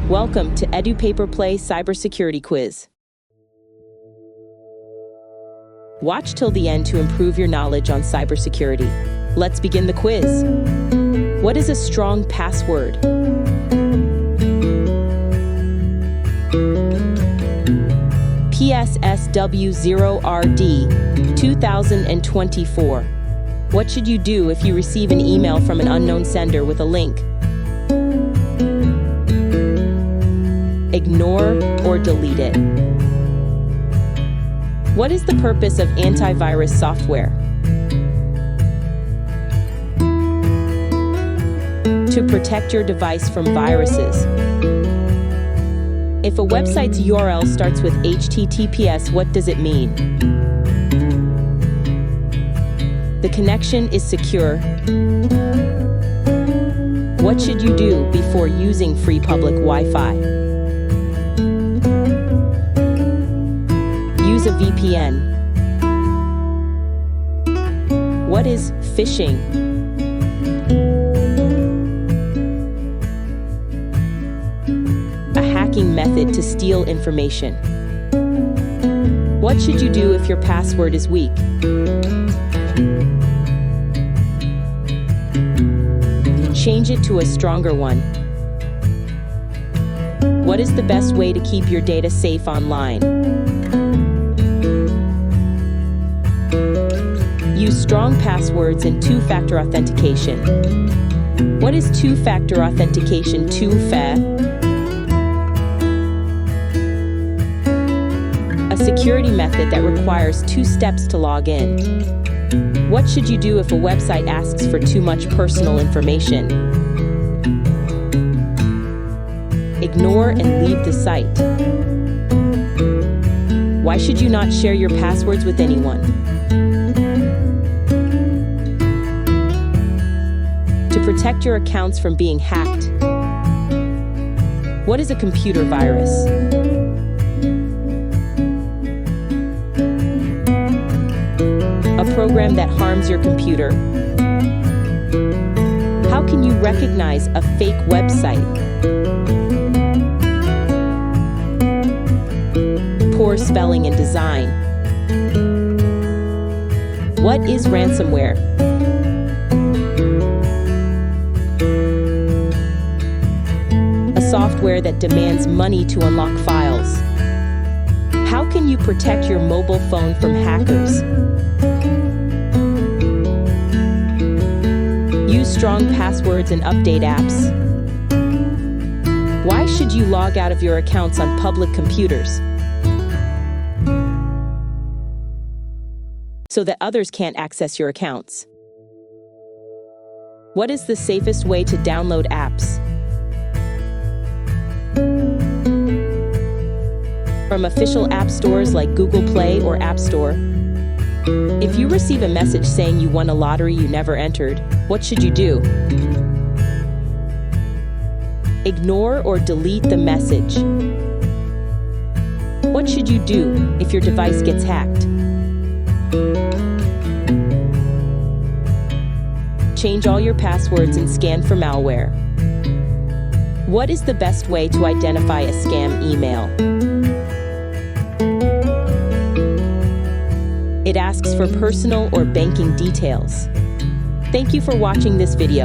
Welcome to EduPaperPlay Cybersecurity Quiz. Watch till the end to improve your knowledge on cybersecurity. Let's begin the quiz. What is a strong password? PSSW0RD 2024. What should you do if you receive an email from an unknown sender with a link? Ignore or delete it. What is the purpose of antivirus software? To protect your device from viruses. If a website's URL starts with HTTPS, what does it mean? The connection is secure. What should you do before using free public Wi-Fi? Use a VPN. What is phishing? A hacking method to steal information. What should you do if your password is weak? Change it to a stronger one. What is the best way to keep your data safe online? Use strong passwords and two-factor authentication. What is two-factor authentication? Two-fa? A security method that requires 2 steps to log in. What should you do if a website asks for too much personal information? Ignore and leave the site. Why should you not share your passwords with anyone? To protect your accounts from being hacked. What is a computer virus? A program that harms your computer. How can you recognize a fake website? Poor spelling and design. What is ransomware? A software that demands money to unlock files. How can you protect your mobile phone from hackers? Use strong passwords and update apps. Why should you log out of your accounts on public computers? So that others can't access your accounts. What is the safest way to download apps? From official app stores like Google Play or App Store. If you receive a message saying you won a lottery you never entered, what should you do? Ignore or delete the message. What should you do if your device gets hacked? Change all your passwords and scan for malware. What is the best way to identify a scam email? It asks for personal or banking details. Thank you for watching this video.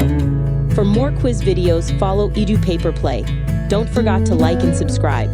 For more quiz videos, follow EduPaperPlay. Don't forget to like and subscribe.